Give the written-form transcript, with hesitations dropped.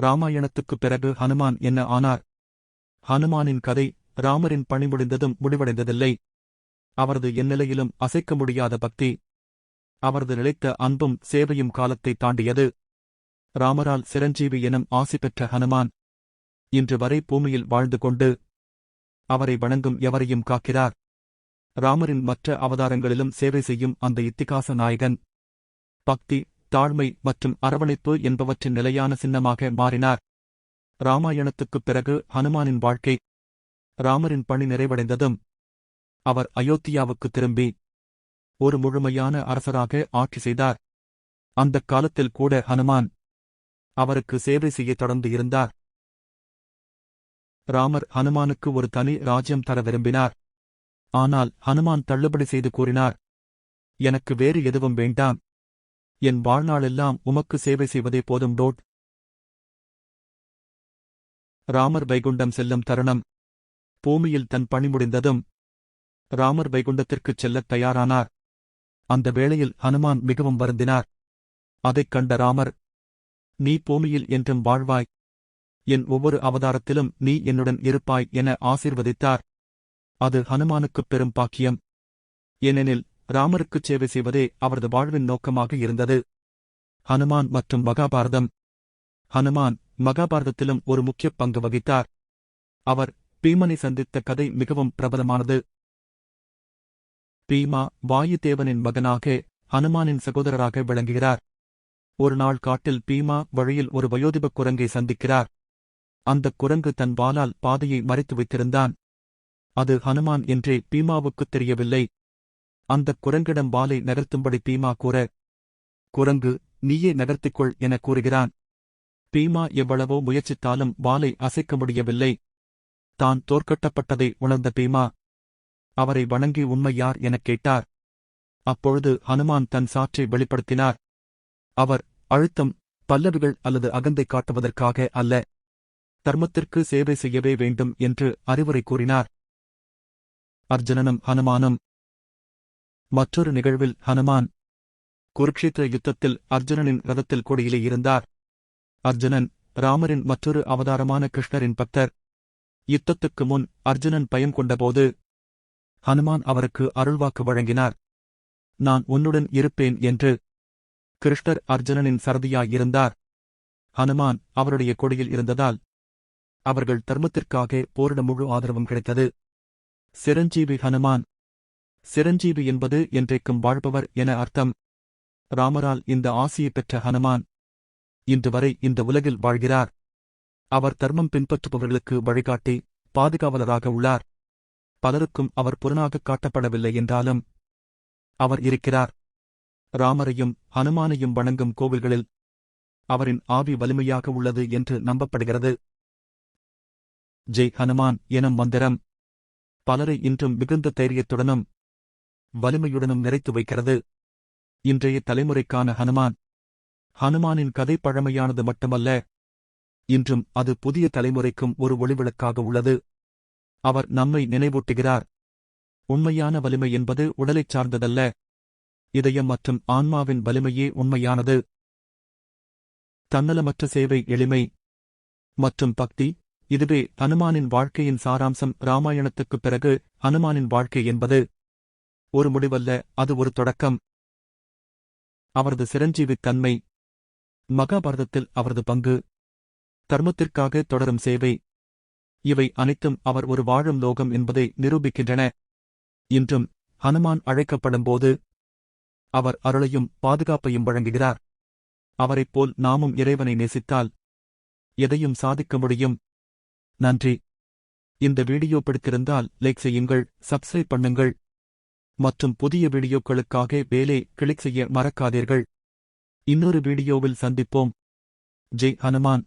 ராமாயணத்துக்குப் பிறகு ஹனுமான் என்ன ஆனார்? ஹனுமானின் கதை ராமரின் பணி முடிந்ததும் முடிவடைந்ததில்லை. அவரது எந்நிலையிலும் அசைக்க முடியாத பக்தி, அவரது நிலைத்த அன்பும் சேவையும் காலத்தை தாண்டியது. ராமரால் சிரஞ்சீவி எனும் ஆசி பெற்ற ஹனுமான் இன்று வரை பூமியில் வாழ்ந்து கொண்டு அவரை வணங்கும் எவரையும் காக்கிறார். ராமரின் மற்ற அவதாரங்களிலும் சேவை செய்யும் அந்த இத்திகாச நாயகன் பக்தி, தாழ்மை மற்றும் அரவணைப்பு என்பவற்றின் நிலையான சின்னமாக மாறினார். ராமாயணத்துக்குப் பிறகு ஹனுமானின் வாழ்க்கை. ராமரின் பணி நிறைவடைந்ததும் அவர் அயோத்தியாவுக்கு திரும்பி ஒரு முழுமையான அரசராக ஆட்சி செய்தார். அந்தக் காலத்தில் கூட ஹனுமான் அவருக்கு சேவை செய்ய தொடர்ந்து இருந்தார். ராமர் ஹனுமானுக்கு ஒரு தனி ராஜ்யம் தர விரும்பினார். ஆனால் ஹனுமான் தள்ளுபடி செய்து கூறினார், எனக்கு வேறு எதுவும் வேண்டாம், என் வாழ்நாளெல்லாம் உமக்கு சேவை செய்வதே போதும். ராமர் வைகுண்டம் செல்லும் தருணம். பூமியில் தன் பணி முடிந்ததும் ராமர் வைகுண்டத்திற்குச் செல்லத் தயாரானார். அந்த வேளையில் ஹனுமான் மிகவும் வருந்தினார். அதைக் கண்ட ராமர், நீ பூமியில் என்றும் வாழ்வாய், என் ஒவ்வொரு அவதாரத்திலும் நீ என்னுடன் இருப்பாய் என ஆசீர்வதித்தார். அது ஹனுமானுக்குப் பெரும் பாக்கியம். ஏனெனில் ராமருக்குச் சேவை செய்வதே அவரது வாழ்வின் நோக்கமாக இருந்தது. ஹனுமான் மற்றும் மகாபாரதம். ஹனுமான் மகாபாரதத்திலும் ஒரு முக்கிய பங்கு வகித்தார். அவர் பீமனை சந்தித்த கதை மிகவும் பிரபலமானது. பீமா வாயுதேவனின் மகனாக ஹனுமானின் சகோதரராக விளங்குகிறார். ஒரு நாள் காட்டில் பீமா வழியில் ஒரு வயோதிபக் குரங்கை சந்திக்கிறார். அந்தக் குரங்கு தன் வாளால் பாதையை மறைத்து வைத்திருந்தான். அது ஹனுமான் என்றே பீமாவுக்குத் தெரியவில்லை. அந்தக் குரங்கிடம் வாளை நகர்த்தும்படி பீமா கூற, குரங்கு நீயே நகர்த்திக்கொள் என கூறுகிறான். பீமா எவ்வளவோ முயற்சித்தாலும் வாளை அசைக்க முடியவில்லை. தான் தோற்கட்டப்பட்டதை உணர்ந்த பீமா அவரை வணங்கி உண்மை யார் எனக் கேட்டார். அப்பொழுது ஹனுமான் தன் சாற்றை வெளிப்படுத்தினார். அவர் அழுத்தம், பல்லவிகள் அல்லது அகந்தை காட்டுவதற்காக அல்ல, தர்மத்திற்கு சேவை செய்யவே வேண்டும் என்று அறிவுரை கூறினார். அர்ஜுனனும் ஹனுமானும். மற்றொரு நிகழ்வில் ஹனுமான் குருக்ஷேத்திர யுத்தத்தில் அர்ஜுனனின் ரதத்தில் கொடியிலே இருந்தார். அர்ஜுனன் ராமரின் மற்றொரு அவதாரமான கிருஷ்ணரின் பக்தர். யுத்தத்துக்கு முன் அர்ஜுனன் பயம் கொண்டபோது ஹனுமான் அவருக்கு அருள்வாக்கு வழங்கினார். நான் உன்னுடன் இருப்பேன் என்று. கிருஷ்ணர் அர்ஜுனனின் சரதியாயிருந்தார். ஹனுமான் அவருடைய கொடியில் இருந்ததால் அவர்கள் தர்மத்திற்காக போரிட முழு ஆதரவும் கிடைத்தது. சிரஞ்சீவி ஹனுமான். சிரஞ்சீவி என்பது என்றைக்கும் வாழ்பவர் என அர்த்தம். ராமரால் இந்த ஆசியை பெற்ற ஹனுமான் இன்று வரை இந்த உலகில் வாழ்கிறார். அவர் தர்மம் பின்பற்றுபவர்களுக்கு வழிகாட்டி பாதுகாவலராக உள்ளார். பலருக்கும் அவர் புறனாகக் காட்டப்படவில்லை என்றாலும் அவர் இருக்கிறார். ராமரையும் ஹனுமானையும் வணங்கும் கோவில்களில் அவரின் ஆவி வலிமையாக உள்ளது என்று நம்பப்படுகிறது. ஜெய் ஹனுமான் எனும் மந்திரம் பலரை இன்றும் மிகுந்த தைரியத்துடனும் வலிமையுடனும் நிறைத்து வைக்கிறது. இன்றைய தலைமுறைக்கான ஹனுமான். ஹனுமானின் கதை பழமையானது மட்டுமல்ல, இன்றும் அது புதிய தலைமுறைக்கும் ஒரு ஒளிவிளக்காக உள்ளது. அவர் நம்மை நினைவூட்டுகிறார். உண்மையான வலிமை என்பது உடலைச் சார்ந்ததல்ல, இதயம் மற்றும் ஆன்மாவின் வலிமையே உண்மையானது. தன்னலமற்ற சேவை, எளிமை மற்றும் பக்தி, இதுவே ஹனுமானின் வாழ்க்கையின் சாராம்சம். ராமாயணத்துக்குப் பிறகு ஹனுமானின் வாழ்க்கை என்பது ஒரு முடிவல்ல, அது ஒரு தொடக்கம். அவரது சிரஞ்சீவித் தன்மை, மகாபாரதத்தில் அவரது பங்கு, தர்மத்திற்காக தொடரும் சேவை, இவை அனைத்தும் அவர் ஒரு வாழும் லோகம் என்பதை நிரூபிக்கின்றன. இன்றும் ஹனுமான் அழைக்கப்படும்போது அவர் அருளையும் பாதுகாப்பையும் வழங்குகிறார். அவரைப் போல் நாமும் இறைவனை நேசித்தால் எதையும் சாதிக்க முடியும். நன்றி. இந்த வீடியோ பிடித்திருந்தால் லைக் செய்யுங்கள், சப்ஸ்கிரைப் பண்ணுங்கள் மற்றும் புதிய வீடியோக்களுக்காக பெல்லை கிளிக் செய்ய மறக்காதீர்கள். இன்னொரு வீடியோவில் சந்திப்போம். ஜெய் ஹனுமான்.